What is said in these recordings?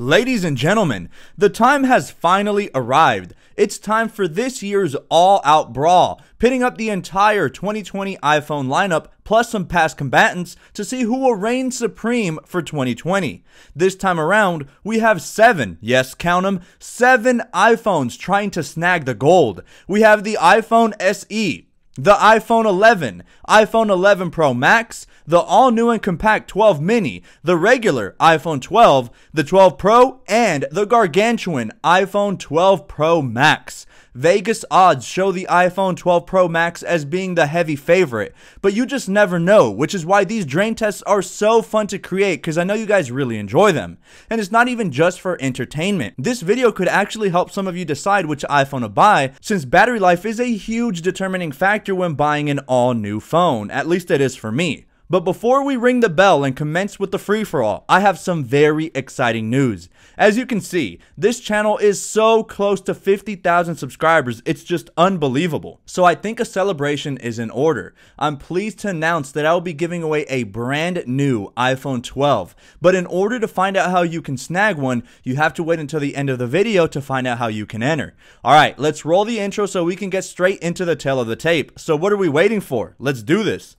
Ladies and gentlemen, the time has finally arrived. It's time for this year's all-out brawl, pitting up the entire 2020 iPhone lineup plus some past combatants to see who will reign supreme for 2020. This time around, we have 7, yes count them, 7 iPhones trying to snag the gold. We have the iPhone SE, the iPhone 11, iPhone 11 Pro Max, the all-new and compact 12 mini, the regular iPhone 12, the 12 Pro, and the gargantuan iPhone 12 Pro Max. Vegas odds show the iPhone 12 Pro Max as being the heavy favorite, but you just never know, which is why these drain tests are so fun to create because I know you guys really enjoy them. And it's not even just for entertainment. This video could actually help some of you decide which iPhone to buy, since battery life is a huge determining factor when buying an all-new phone, at least it is for me. But before we ring the bell and commence with the free-for-all, I have some very exciting news. As you can see, this channel is so close to 50,000 subscribers, it's just unbelievable. So I think a celebration is in order. I'm pleased to announce that I will be giving away a brand new iPhone 12. But in order to find out how you can snag one, you have to wait until the end of the video to find out how you can enter. Alright, let's roll the intro so we can get straight into the tail of the tape. So what are we waiting for? Let's do this.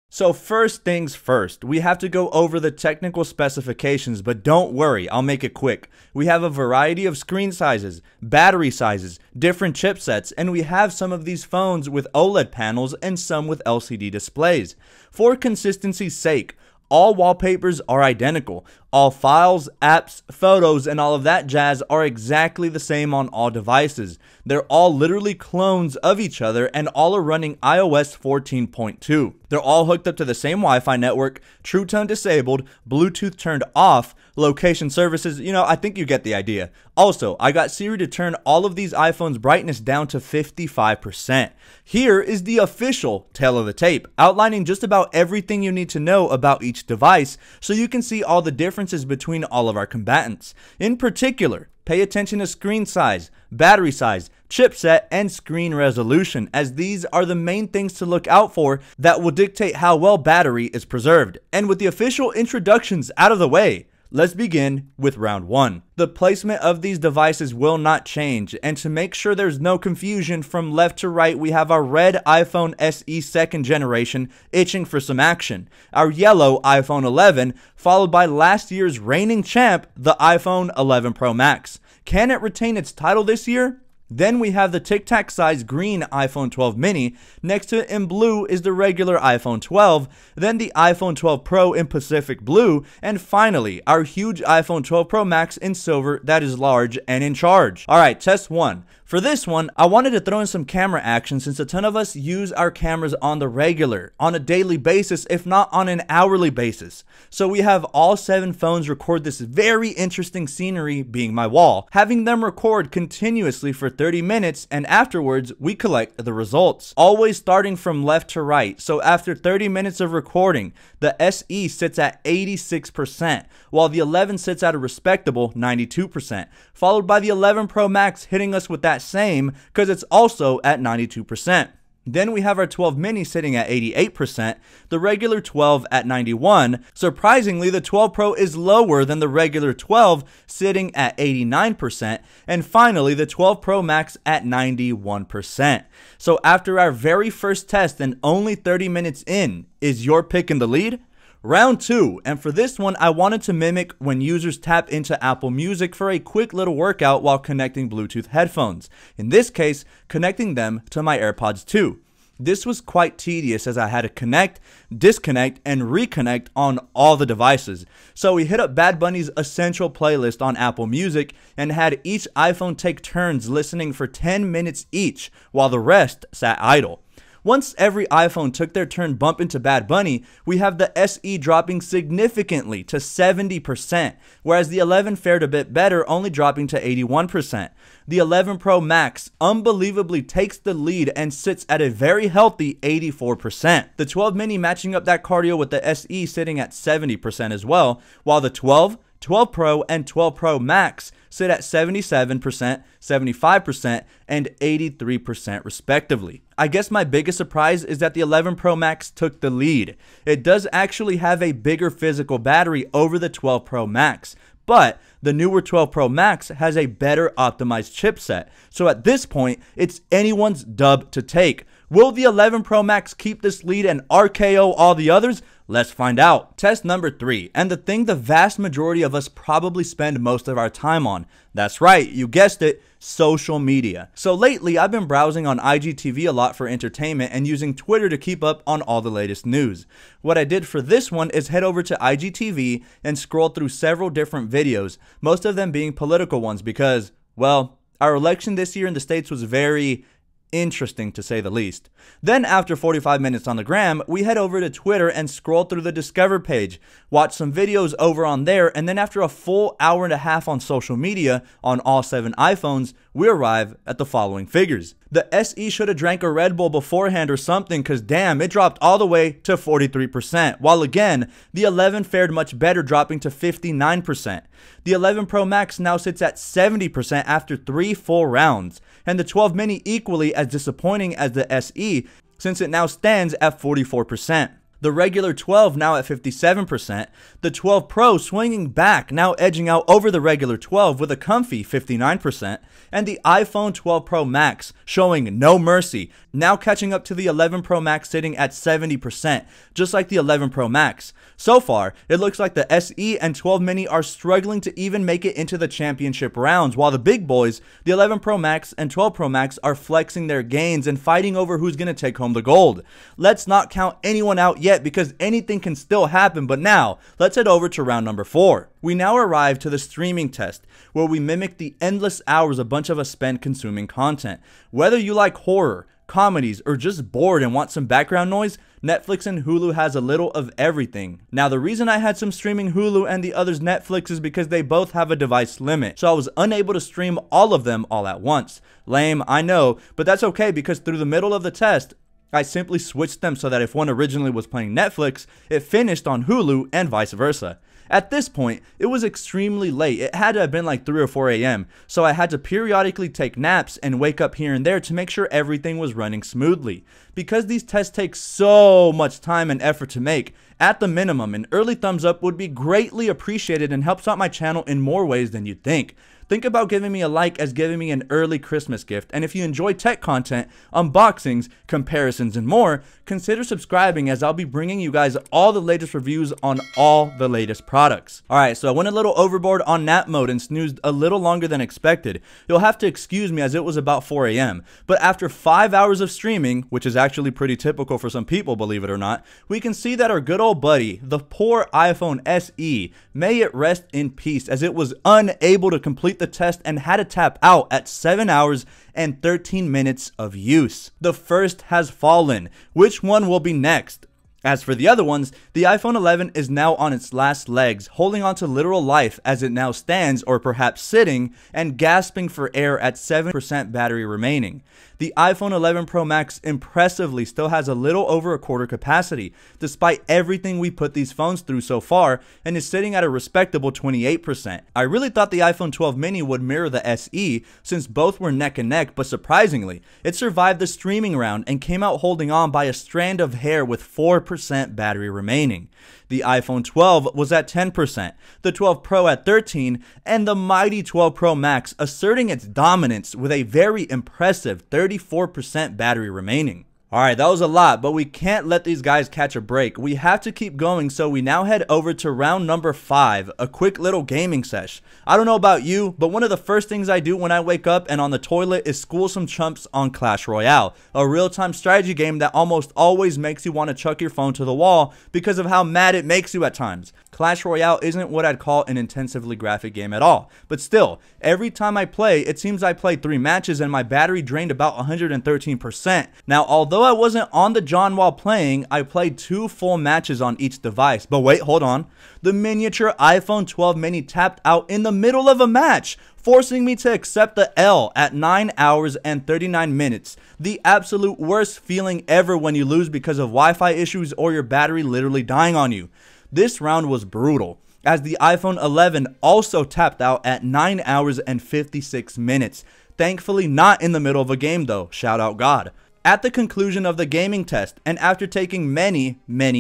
So first things first, we have to go over the technical specifications, but don't worry, I'll make it quick. We have a variety of screen sizes, battery sizes, different chipsets, and we have some of these phones with OLED panels and some with LCD displays. For consistency's sake, all wallpapers are identical. All files, apps, photos, and all of that jazz are exactly the same on all devices. They're all literally clones of each other and all are running iOS 14.2. They're all hooked up to the same Wi-Fi network, True Tone disabled, Bluetooth turned off, location services, I think you get the idea. Also, I got Siri to turn all of these iPhones' brightness down to 55%. Here is the official tail of the tape, outlining just about everything you need to know about each device so you can see all the differences between all of our combatants. In particular, pay attention to screen size, battery size, chipset, and screen resolution, as these are the main things to look out for that will dictate how well battery is preserved. And with the official introductions out of the way, let's begin with round 1. The placement of these devices will not change, and to make sure there's no confusion, from left to right we have our red iPhone SE 2nd generation itching for some action, our yellow iPhone 11, followed by last year's reigning champ, the iPhone 11 Pro Max. Can it retain its title this year? Then we have the Tic Tac size green iPhone 12 mini, next to it in blue is the regular iPhone 12, then the iPhone 12 Pro in Pacific blue, and finally our huge iPhone 12 Pro Max in silver that is large and in charge. Alright, test 1. For this one, I wanted to throw in some camera action since a ton of us use our cameras on the regular, on a daily basis, if not on an hourly basis. So we have all 7 phones record this very interesting scenery, being my wall, having them record continuously for 30 minutes, and afterwards we collect the results. Always starting from left to right, so after 30 minutes of recording, the SE sits at 86%, while the 11 sits at a respectable 92%, followed by the 11 Pro Max hitting us with that same because it's also at 92%. Then we have our 12 mini sitting at 88%, the regular 12 at 91%. Surprisingly, the 12 Pro is lower than the regular 12, sitting at 89%, and finally the 12 Pro Max at 91%. So after our very first test and only 30 minutes in, is your pick in the lead? Round 2, and for this one I wanted to mimic when users tap into Apple Music for a quick little workout while connecting Bluetooth headphones. In this case, connecting them to my AirPods 2. This was quite tedious as I had to connect, disconnect, and reconnect on all the devices. So we hit up Bad Bunny's Essential playlist on Apple Music and had each iPhone take turns listening for 10 minutes each while the rest sat idle. Once every iPhone took their turn bumping to Bad Bunny, we have the SE dropping significantly to 70%, whereas the 11 fared a bit better, only dropping to 81%. The 11 Pro Max unbelievably takes the lead and sits at a very healthy 84%. The 12 mini matching up that cardio with the SE sitting at 70% as well, while the 12 12 Pro and 12 Pro Max sit at 77%, 75%, and 83% respectively. I guess my biggest surprise is that the 11 Pro Max took the lead. It does actually have a bigger physical battery over the 12 Pro Max, but the newer 12 Pro Max has a better optimized chipset. So at this point, it's anyone's dub to take. Will the 11 Pro Max keep this lead and RKO all the others? Let's find out. Test number 3, and the thing the vast majority of us probably spend most of our time on. That's right, you guessed it, social media. So lately, I've been browsing on IGTV a lot for entertainment and using Twitter to keep up on all the latest news. What I did for this one is head over to IGTV and scroll through several different videos, most of them being political ones because, well, our election this year in the States was very interesting to say the least. Then after 45 minutes on the gram, we head over to Twitter and scroll through the Discover page, watch some videos over on there, and then after a full hour and a half on social media on all 7 iPhones, we arrive at the following figures. The SE should have drank a Red Bull beforehand or something cause damn, it dropped all the way to 43%, while again, the 11 fared much better, dropping to 59%. The 11 Pro Max now sits at 70% after 3 full rounds, and the 12 mini equally as disappointing as the SE since it now stands at 44%. The regular 12 now at 57%, the 12 Pro swinging back, now edging out over the regular 12 with a comfy 59%, and the iPhone 12 Pro Max showing no mercy, now catching up to the 11 Pro Max sitting at 70%, just like the 11 Pro Max. So far, it looks like the SE and 12 mini are struggling to even make it into the championship rounds, while the big boys, the 11 Pro Max and 12 Pro Max, are flexing their gains and fighting over who's going to take home the gold. Let's not count anyone out yet because anything can still happen, but now, let's head over to round number 4. We now arrive to the streaming test, where we mimic the endless hours a bunch of us spend consuming content. Whether you like horror, comedies, or just bored and want some background noise, Netflix and Hulu has a little of everything. Now the reason I had some streaming Hulu and the others Netflix is because they both have a device limit, so I was unable to stream all of them all at once. Lame, I know, but that's okay because through the middle of the test, I simply switched them so that if one originally was playing Netflix, it finished on Hulu and vice versa. At this point, it was extremely late. It had to have been like 3 or 4 a.m., so I had to periodically take naps and wake up here and there to make sure everything was running smoothly. Because these tests take so much time and effort to make, at the minimum, an early thumbs up would be greatly appreciated and helps out my channel in more ways than you'd think. Think about giving me a like as giving me an early Christmas gift, and if you enjoy tech content, unboxings, comparisons, and more, consider subscribing as I'll be bringing you guys all the latest reviews on all the latest products. Alright, so I went a little overboard on nap mode and snoozed a little longer than expected. You'll have to excuse me as it was about 4 a.m., but after 5 hours of streaming, which is actually pretty typical for some people, believe it or not, we can see that our good old buddy, the poor iPhone SE, may it rest in peace as it was unable to complete the test and had to tap out at 7 hours and 13 minutes of use. The first has fallen. Which one will be next? As for the other ones, the iPhone 11 is now on its last legs, holding on to literal life as it now stands, or perhaps sitting, and gasping for air at 7% battery remaining. The iPhone 11 Pro Max impressively still has a little over a quarter capacity, despite everything we put these phones through so far, and is sitting at a respectable 28%. I really thought the iPhone 12 mini would mirror the SE, since both were neck and neck, but surprisingly, it survived the streaming round and came out holding on by a strand of hair with 4% battery remaining. The iPhone 12 was at 10%, the 12 Pro at 13%, and the mighty 12 Pro Max asserting its dominance with a very impressive 34% battery remaining. Alright, that was a lot, but we can't let these guys catch a break. We have to keep going, so we now head over to round number 5, a quick little gaming sesh. I don't know about you, but one of the first things I do when I wake up and on the toilet is school some chumps on Clash Royale, a real-time strategy game that almost always makes you want to chuck your phone to the wall because of how mad it makes you at times. Clash Royale isn't what I'd call an intensively graphic game at all, but still, every time I play, it seems I played 3 matches and my battery drained about 113%. Now, although I wasn't on TheJuan while playing, I played 2 full matches on each device. But wait, hold on. The miniature iPhone 12 mini tapped out in the middle of a match, forcing me to accept the L at 9 hours and 39 minutes. The absolute worst feeling ever when you lose because of Wi-Fi issues or your battery literally dying on you. This round was brutal. as the iPhone 11 also tapped out at 9 hours and 56 minutes. Thankfully not in the middle of a game though, shout out God. At the conclusion of the gaming test, and after taking many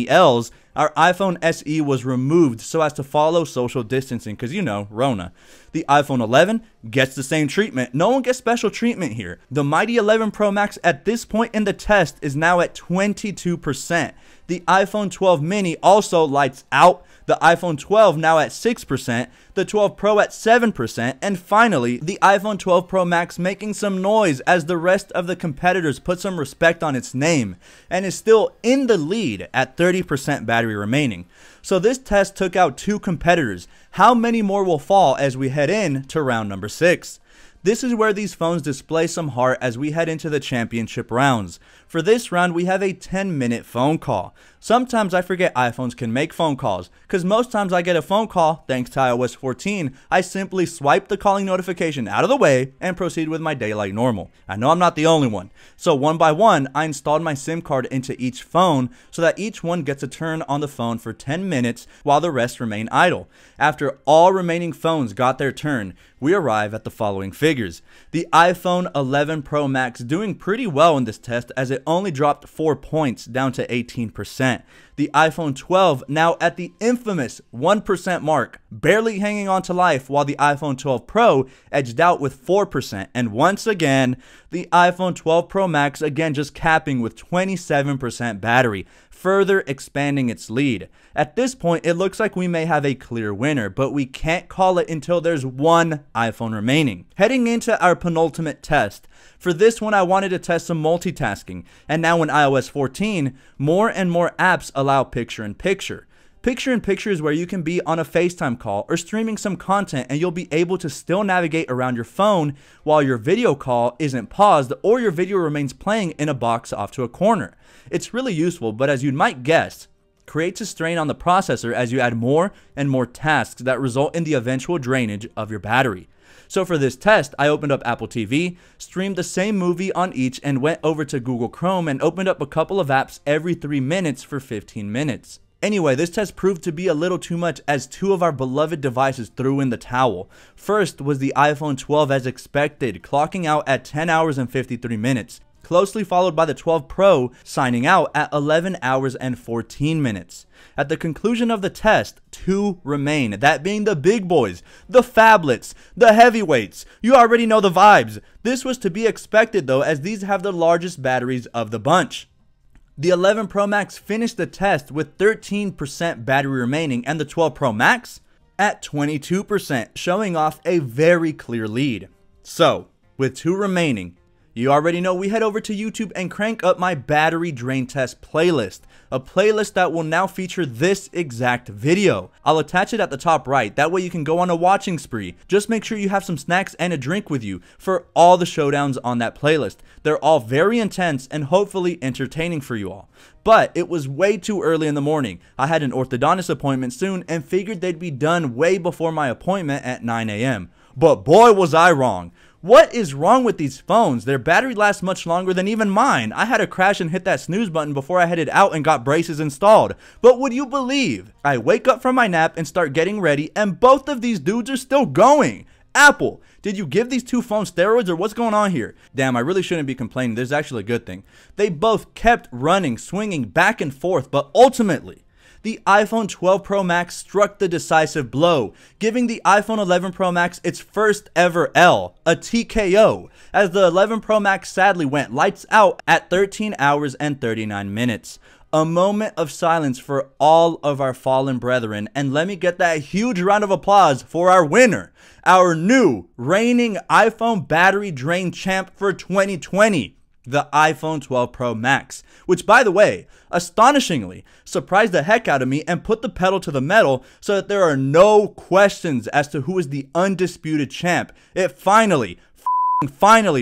L's, our iPhone SE was removed so as to follow social distancing, because you know, Rona. The iPhone 11 gets the same treatment. No one gets special treatment here. The mighty 11 Pro Max at this point in the test is now at 22%. The iPhone 12 mini also lights out. The iPhone 12 now at 6%, the 12 Pro at 7%, and finally, the iPhone 12 Pro Max making some noise as the rest of the competitors put some respect on its name, and is still in the lead at 30% battery remaining. So this test took out 2 competitors. How many more will fall as we head in to round number 6? This is where these phones display some heart as we head into the championship rounds. For this round, we have a 10-minute phone call. Sometimes I forget iPhones can make phone calls, because most times I get a phone call, thanks to iOS 14, I simply swipe the calling notification out of the way and proceed with my day like normal. I know I'm not the only one. So one by one, I installed my SIM card into each phone so that each one gets a turn on the phone for 10 minutes while the rest remain idle. After all remaining phones got their turn, we arrive at the following figures. The iPhone 11 Pro Max doing pretty well in this test as it only dropped 4 points down to 18%. The iPhone 12 now at the infamous 1% mark, barely hanging on to life, while the iPhone 12 Pro edged out with 4%. And once again, the iPhone 12 Pro Max again just capping with 27% battery, further expanding its lead. At this point, it looks like we may have a clear winner, but we can't call it until there's one iPhone remaining. Heading into our penultimate test. For this one, I wanted to test some multitasking, and now in iOS 14, more and more apps allow picture-in-picture. Picture-in-picture is where you can be on a FaceTime call or streaming some content and you'll be able to still navigate around your phone while your video call isn't paused or your video remains playing in a box off to a corner. It's really useful, but as you might guess, creates a strain on the processor as you add more and more tasks that result in the eventual drainage of your battery. So for this test, I opened up Apple TV, streamed the same movie on each, and went over to Google Chrome and opened up a couple of apps every 3 minutes for 15 minutes. Anyway, this test proved to be a little too much as 2 of our beloved devices threw in the towel. First was the iPhone 12 as expected, clocking out at 10 hours and 53 minutes. Closely followed by the 12 Pro, signing out at 11 hours and 14 minutes. At the conclusion of the test, 2 remain, that being the big boys, the phablets, the heavyweights. You already know the vibes. This was to be expected though, as these have the largest batteries of the bunch. The 11 Pro Max finished the test with 13% battery remaining, and the 12 Pro Max at 22%, showing off a very clear lead. So, with 2 remaining, you already know we head over to YouTube and crank up my battery drain test playlist, a playlist that will now feature this exact video. I'll attach it at the top right, that way you can go on a watching spree. Just make sure you have some snacks and a drink with you for all the showdowns on that playlist. They're all very intense and hopefully entertaining for you all. But it was way too early in the morning. I had an orthodontist appointment soon and figured they'd be done way before my appointment at 9 a.m. But boy was I wrong. What is wrong with these phones? Their battery lasts much longer than even mine. I had to crash and hit that snooze button before I headed out and got braces installed. But would you believe? I wake up from my nap and start getting ready and both of these dudes are still going. Apple, did you give these 2 phones steroids or what's going on here? Damn, I really shouldn't be complaining. This is actually a good thing. They both kept running, swinging back and forth, but ultimately, the iPhone 12 Pro Max struck the decisive blow, giving the iPhone 11 Pro Max its first ever L, a TKO, as the 11 Pro Max sadly went lights out at 13 hours and 39 minutes. A moment of silence for all of our fallen brethren, and let me get that huge round of applause for our winner, our new reigning iPhone battery drain champ for 2020. The iPhone 12 Pro Max, which by the way, astonishingly, surprised the heck out of me and put the pedal to the metal so that there are no questions as to who is the undisputed champ. It finally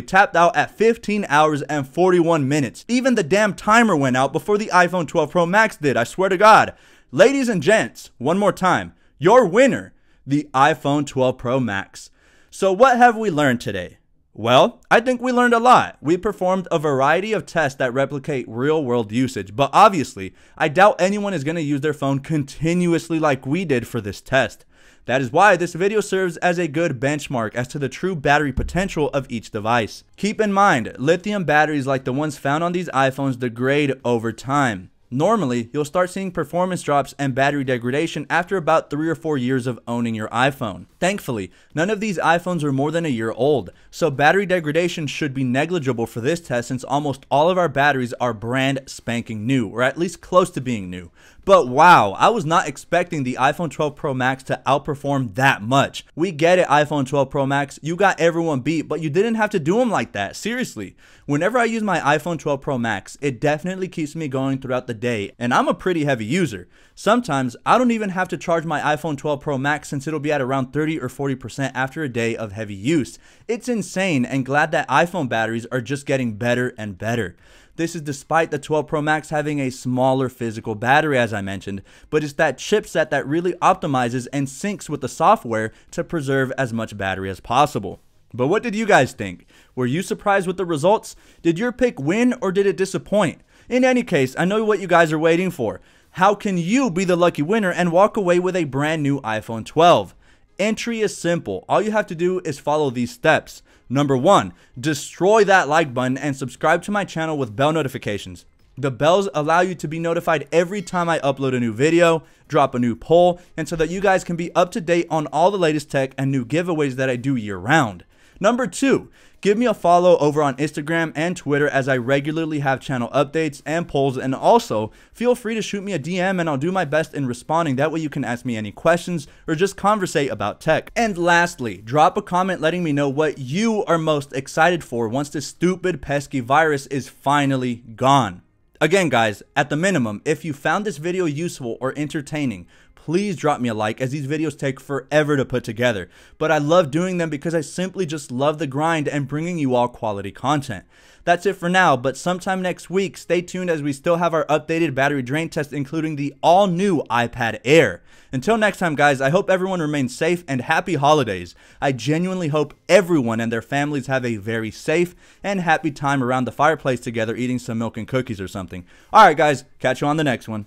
tapped out at 15 hours and 41 minutes. Even the damn timer went out before the iPhone 12 Pro Max did, I swear to God. Ladies and gents, one more time, your winner, the iPhone 12 Pro Max. So what have we learned today? Well, I think we learned a lot. We performed a variety of tests that replicate real-world usage, but obviously, I doubt anyone is going to use their phone continuously like we did for this test. That is why this video serves as a good benchmark as to the true battery potential of each device. Keep in mind, lithium batteries like the ones found on these iPhones degrade over time. Normally, you'll start seeing performance drops and battery degradation after about 3 or 4 years of owning your iPhone. Thankfully, none of these iPhones are more than a year old, so battery degradation should be negligible for this test since almost all of our batteries are brand spanking new, or at least close to being new. But wow, I was not expecting the iPhone 12 Pro Max to outperform that much. We get it, iPhone 12 Pro Max, you got everyone beat, but you didn't have to do them like that, seriously. Whenever I use my iPhone 12 Pro Max, it definitely keeps me going throughout the day, and I'm a pretty heavy user. Sometimes, I don't even have to charge my iPhone 12 Pro Max since it'll be at around 30 or 40% after a day of heavy use. It's insane, and glad that iPhone batteries are just getting better and better. This is despite the 12 Pro Max having a smaller physical battery as I mentioned, but it's that chipset that really optimizes and syncs with the software to preserve as much battery as possible. But what did you guys think? Were you surprised with the results? Did your pick win or did it disappoint? In any case, I know what you guys are waiting for. How can you be the lucky winner and walk away with a brand new iPhone 12? Entry is simple. All you have to do is follow these steps. Number 1, destroy that like button and subscribe to my channel with bell notifications. The bells allow you to be notified every time I upload a new video, drop a new poll, and so that you guys can be up to date on all the latest tech and new giveaways that I do year round. Number 2, give me a follow over on Instagram and Twitter as I regularly have channel updates and polls, and also feel free to shoot me a DM and I'll do my best in responding. That way you can ask me any questions or just conversate about tech. And lastly, drop a comment letting me know what you are most excited for once this stupid pesky virus is finally gone. Again guys, at the minimum, if you found this video useful or entertaining, please drop me a like as these videos take forever to put together. But I love doing them because I simply just love the grind and bringing you all quality content. That's it for now, but sometime next week, stay tuned as we still have our updated battery drain test including the all new iPad Air. Until next time guys, I hope everyone remains safe and happy holidays. I genuinely hope everyone and their families have a very safe and happy time around the fireplace together eating some milk and cookies or something. Alright guys, catch you on the next one.